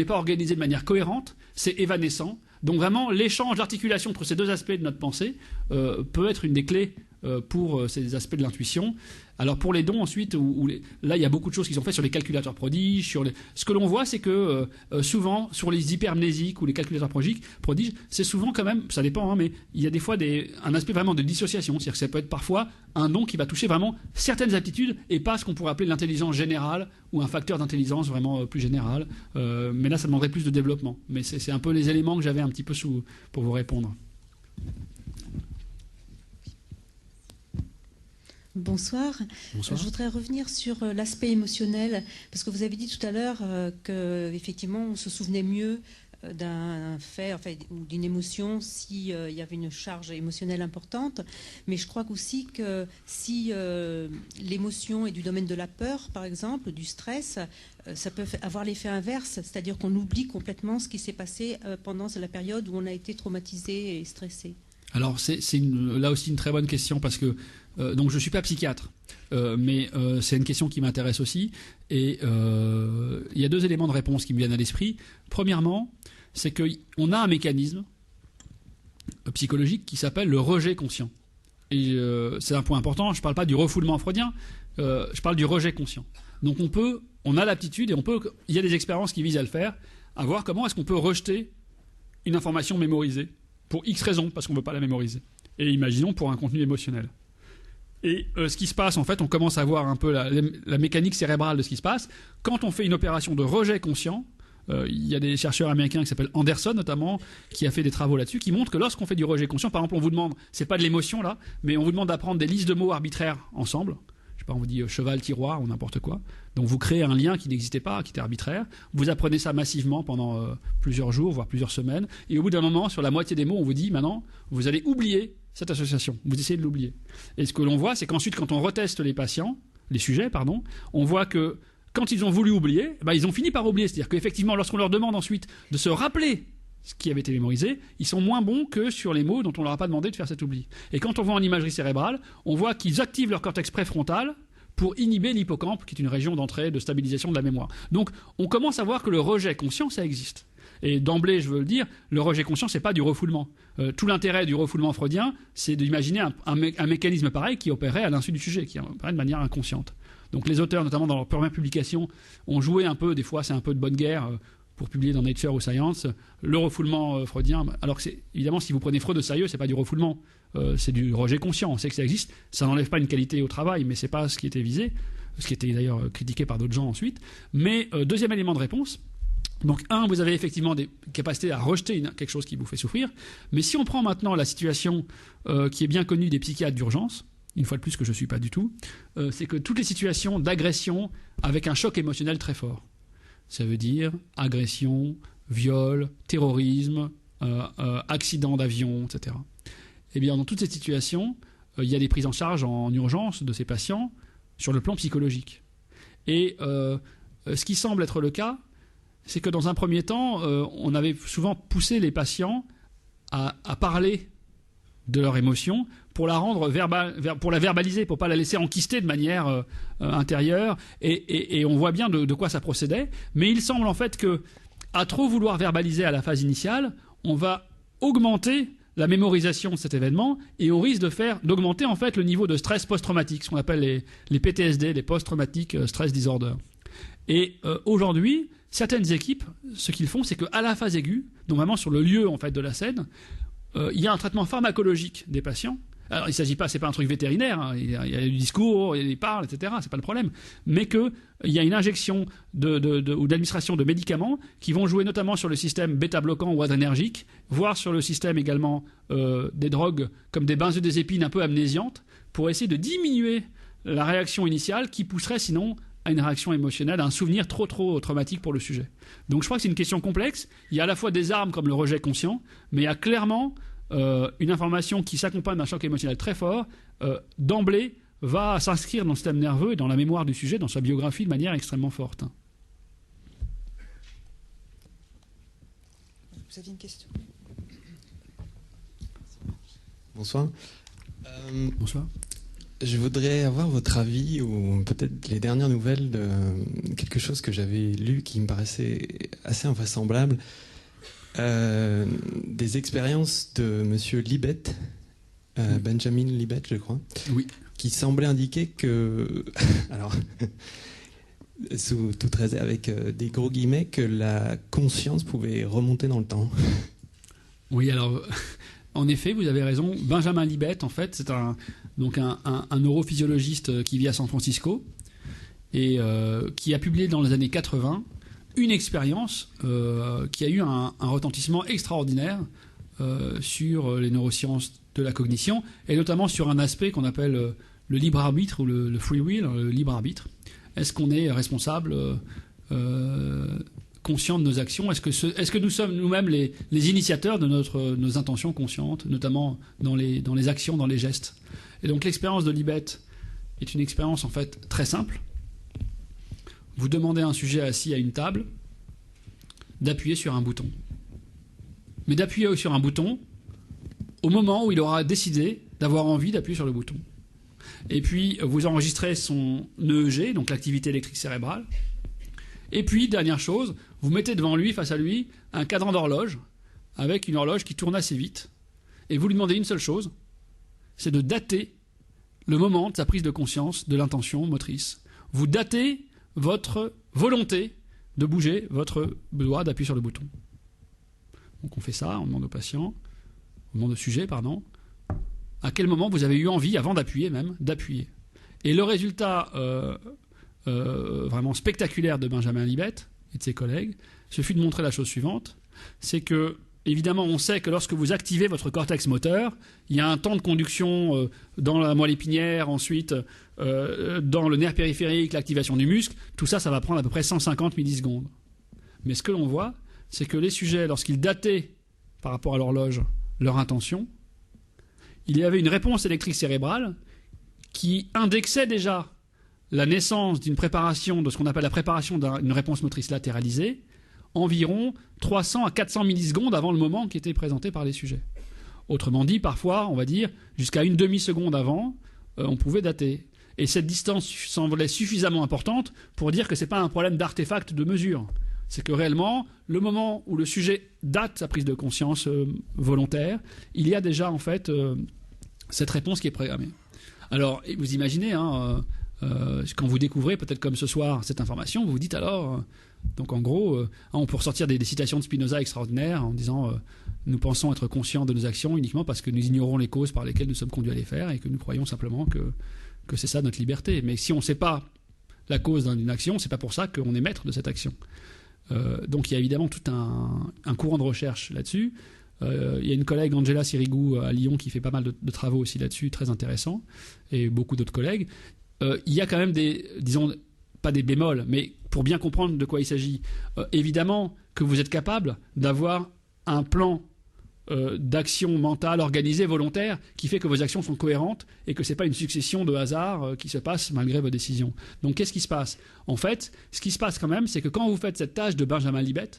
n'est pas organisé de manière cohérente, c'est évanescent. Donc vraiment, l'échange d'articulation entre ces deux aspects de notre pensée peut être une des clés pour ces aspects de l'intuition. Alors pour les dons ensuite, là il y a beaucoup de choses qui sont faites sur les calculateurs prodiges. Ce que l'on voit, c'est que souvent sur les hypermnésiques ou les calculateurs prodiges, c'est souvent quand même, ça dépend, hein, mais il y a des fois un aspect vraiment de dissociation. C'est-à-dire que ça peut être parfois un don qui va toucher vraiment certaines aptitudes et pas ce qu'on pourrait appeler l'intelligence générale ou un facteur d'intelligence vraiment plus général. Mais là ça demanderait plus de développement. Mais c'est un peu les éléments que j'avais un petit peu pour vous répondre. Bonsoir. Bonsoir. Je voudrais revenir sur l'aspect émotionnel, parce que vous avez dit tout à l'heure qu'effectivement on se souvenait mieux d'un fait, enfin, ou d'une émotion s'il y avait une charge émotionnelle importante. Mais je crois aussi que si l'émotion est du domaine de la peur, par exemple, du stress, ça peut avoir l'effet inverse, c'est-à-dire qu'on oublie complètement ce qui s'est passé pendant la période où on a été traumatisé et stressé. Alors c'est là aussi une très bonne question parce que donc je ne suis pas psychiatre, mais c'est une question qui m'intéresse aussi. Et il y a deux éléments de réponse qui me viennent à l'esprit. Premièrement, c'est qu'on a un mécanisme psychologique qui s'appelle le rejet conscient. Et c'est un point important, je ne parle pas du refoulement freudien, je parle du rejet conscient. Donc on a l'aptitude et il y a des expériences qui visent à le faire, à voir comment est-ce qu'on peut rejeter une information mémorisée, pour X raisons, parce qu'on ne veut pas la mémoriser. Et imaginons pour un contenu émotionnel. Et ce qui se passe, en fait, on commence à voir un peu la mécanique cérébrale de ce qui se passe. Quand on fait une opération de rejet conscient, il y a des chercheurs américains qui s'appellent Anderson notamment, qui a fait des travaux là-dessus, qui montrent que lorsqu'on fait du rejet conscient, par exemple, on vous demande, c'est pas de l'émotion là, mais on vous demande d'apprendre des listes de mots arbitraires ensemble. Je sais pas, on vous dit cheval, tiroir ou n'importe quoi. Donc vous créez un lien qui n'existait pas, qui était arbitraire. Vous apprenez ça massivement pendant plusieurs jours, voire plusieurs semaines. Et au bout d'un moment, sur la moitié des mots, on vous dit maintenant, vous allez oublier cette association. Vous essayez de l'oublier. Et ce que l'on voit, c'est qu'ensuite, quand on reteste les sujets, on voit que quand ils ont voulu oublier, ils ont fini par oublier. C'est-à-dire qu'effectivement, lorsqu'on leur demande ensuite de se rappeler ce qui avait été mémorisé, ils sont moins bons que sur les mots dont on ne leur a pas demandé de faire cet oubli. Et quand on voit en imagerie cérébrale, on voit qu'ils activent leur cortex préfrontal pour inhiber l'hippocampe, qui est une région d'entrée de stabilisation de la mémoire. Donc on commence à voir que le rejet conscient, ça existe. Et d'emblée, je veux le dire, le rejet conscient, c'est pas du refoulement. Tout l'intérêt du refoulement freudien, c'est d'imaginer un mécanisme pareil qui opérait à l'insu du sujet, qui opérait de manière inconsciente. Donc les auteurs, notamment dans leur première publication, ont joué un peu, des fois c'est un peu de bonne guerre, pour publier dans Nature ou Science, le refoulement freudien. Alors que évidemment, si vous prenez Freud au sérieux, c'est pas du refoulement, c'est du rejet conscient. On sait que ça existe, ça n'enlève pas une qualité au travail, mais c'est pas ce qui était visé, ce qui était d'ailleurs critiqué par d'autres gens ensuite. Mais deuxième élément de réponse. Donc vous avez effectivement des capacités à rejeter quelque chose qui vous fait souffrir. Mais si on prend maintenant la situation qui est bien connue des psychiatres d'urgence, une fois de plus que je ne suis pas du tout, c'est que toutes les situations d'agression avec un choc émotionnel très fort. Ça veut dire agression, viol, terrorisme, accident d'avion, etc. Eh bien, dans toutes ces situations, il y a des prises en charge en urgence de ces patients sur le plan psychologique. Et ce qui semble être le cas, c'est que dans un premier temps, on avait souvent poussé les patients à parler de leur émotion pour la rendre pour la verbaliser, pour pas la laisser enquister de manière intérieure. Et on voit bien de quoi ça procédait. Mais il semble en fait que, à trop vouloir verbaliser à la phase initiale, on va augmenter la mémorisation de cet événement et on risque d'augmenter en fait le niveau de stress post-traumatique, ce qu'on appelle les PTSD, les post-traumatic stress disorder. Et aujourd'hui, certaines équipes, ce qu'ils font, c'est qu'à la phase aiguë, donc vraiment sur le lieu en fait de la scène, il y a un traitement pharmacologique des patients. Alors, il ne s'agit pas, c'est pas un truc vétérinaire, hein, il y a du discours, il y a des parles, etc., c'est pas le problème. Mais qu'il y a une injection ou d'administration de médicaments qui vont jouer notamment sur le système bêta-bloquant ou adrénergique, voire sur le système également des drogues comme des benzodiazépines un peu amnésiantes, pour essayer de diminuer la réaction initiale qui pousserait sinon à une réaction émotionnelle, à un souvenir trop traumatique pour le sujet. Donc je crois que c'est une question complexe. Il y a à la fois des armes comme le rejet conscient, mais il y a clairement une information qui s'accompagne d'un choc émotionnel très fort, d'emblée, va s'inscrire dans le système nerveux et dans la mémoire du sujet, dans sa biographie de manière extrêmement forte. Vous aviez une question ? Bonsoir. Bonsoir. Je voudrais avoir votre avis ou peut-être les dernières nouvelles de quelque chose que j'avais lu qui me paraissait assez invraisemblable. Des expériences de Monsieur Libet, Benjamin Libet, je crois, Oui. qui semblait indiquer que, alors, sous toute réserve, avec des gros guillemets, que la conscience pouvait remonter dans le temps. Oui, alors, en effet, vous avez raison. Benjamin Libet, en fait, c'est un neurophysiologiste qui vit à San Francisco et qui a publié dans les années 80 une expérience qui a eu un retentissement extraordinaire sur les neurosciences de la cognition et notamment sur un aspect qu'on appelle le libre arbitre ou le free will, le libre arbitre. Est-ce qu'on est responsable, conscient de nos actions? Est-ce que nous sommes nous-mêmes les initiateurs de nos intentions conscientes, notamment dans les actions, dans les gestes? Et donc l'expérience de Libet est une expérience en fait très simple. Vous demandez à un sujet assis à une table d'appuyer sur un bouton. Mais d'appuyer sur un bouton au moment où il aura décidé d'avoir envie d'appuyer sur le bouton. Et puis, vous enregistrez son EEG, donc l'activité électrique cérébrale. Et puis, dernière chose, vous mettez devant lui, face à lui, un cadran d'horloge avec une horloge qui tourne assez vite. Et vous lui demandez une seule chose, c'est de dater le moment de sa prise de conscience de l'intention motrice. Vous datez votre volonté de bouger votre doigt, d'appuyer sur le bouton. Donc on fait ça, on demande au sujet, à quel moment vous avez eu envie, avant d'appuyer même, d'appuyer. Et le résultat vraiment spectaculaire de Benjamin Libet et de ses collègues, ce fut de montrer la chose suivante, c'est que, évidemment, on sait que lorsque vous activez votre cortex moteur, il y a un temps de conduction dans la moelle épinière, ensuite dans le nerf périphérique, l'activation du muscle, tout ça, ça va prendre à peu près 150 millisecondes. Mais ce que l'on voit, c'est que les sujets, lorsqu'ils dataient par rapport à l'horloge leur intention, il y avait une réponse électrique cérébrale qui indexait déjà la naissance d'une préparation, de ce qu'on appelle la préparation d'une réponse motrice latéralisée, environ 300 à 400 millisecondes avant le moment qui était présenté par les sujets. Autrement dit, parfois, on va dire, jusqu'à une demi-seconde avant, on pouvait dater. Et cette distance semblait suffisamment importante pour dire que ce n'est pas un problème d'artefact de mesure. C'est que réellement, le moment où le sujet date sa prise de conscience volontaire, il y a déjà en fait cette réponse qui est programmée. Alors, vous imaginez, quand vous découvrez, peut-être comme ce soir, cette information, vous vous dites alors, donc en gros, on peut ressortir des citations de Spinoza extraordinaires en disant nous pensons être conscients de nos actions uniquement parce que nous ignorons les causes par lesquelles nous sommes conduits à les faire et que nous croyons simplement que c'est ça notre liberté. Mais si on ne sait pas la cause d'une action, c'est pas pour ça qu'on est maître de cette action. Donc il y a évidemment tout un courant de recherche là-dessus. Il y a une collègue, Angela Sirigu, à Lyon, qui fait pas mal de travaux aussi là-dessus, très intéressants, et beaucoup d'autres collègues. Il y a quand même disons, pas des bémols, mais pour bien comprendre de quoi il s'agit. Évidemment que vous êtes capable d'avoir un plan d'action mentale organisée, volontaire, qui fait que vos actions sont cohérentes et que ce n'est pas une succession de hasards qui se passe malgré vos décisions. Donc qu'est-ce qui se passe? En fait, ce qui se passe quand même, c'est que quand vous faites cette tâche de Benjamin Libet,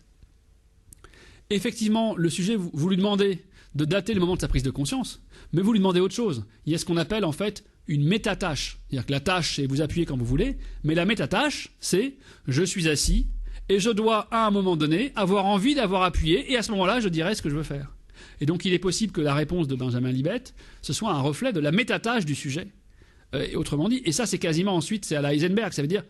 effectivement, le sujet, vous lui demandez de dater le moment de sa prise de conscience, mais vous lui demandez autre chose. Il y a ce qu'on appelle en fait une métatâche. C'est-à-dire que la tâche, c'est vous appuyez quand vous voulez, mais la métatâche, c'est je suis assis et je dois, à un moment donné, avoir envie d'avoir appuyé, et à ce moment-là, je dirai ce que je veux faire. Et donc il est possible que la réponse de Benjamin Libet, ce soit un reflet de la métatâche du sujet. Et autrement dit, et ça c'est quasiment ensuite, c'est à la Heisenberg, ça veut dire,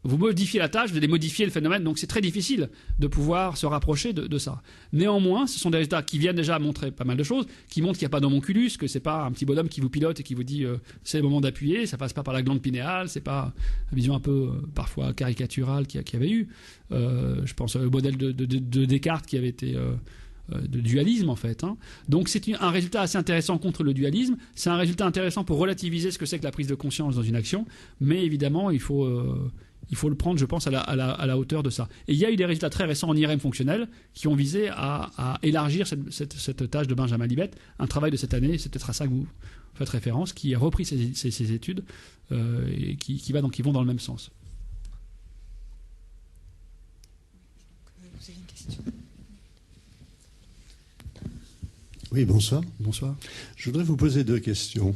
vous modifiez la tâche, vous allez modifier le phénomène, donc c'est très difficile de pouvoir se rapprocher de ça. Néanmoins, ce sont des résultats qui viennent déjà montrer pas mal de choses, qui montrent qu'il n'y a pas d'homonculus, que c'est pas un petit bonhomme qui vous pilote et qui vous dit c'est le moment d'appuyer, ça passe pas par la glande pinéale, c'est pas une vision un peu parfois caricaturale qu'il y avait eu. Je pense au modèle de Descartes qui avait été de dualisme en fait. Donc c'est un résultat assez intéressant contre le dualisme, c'est un résultat intéressant pour relativiser ce que c'est que la prise de conscience dans une action, mais évidemment il faut le prendre, je pense, à la hauteur de ça. Et il y a eu des résultats très récents en IRM fonctionnel qui ont visé à élargir cette tâche de Benjamin Libet, un travail de cette année, c'est peut-être à ça que vous faites référence, qui a repris ces études et qui vont dans le même sens. Vous avez une question ? Oui, bonsoir. Bonsoir. Je voudrais vous poser deux questions.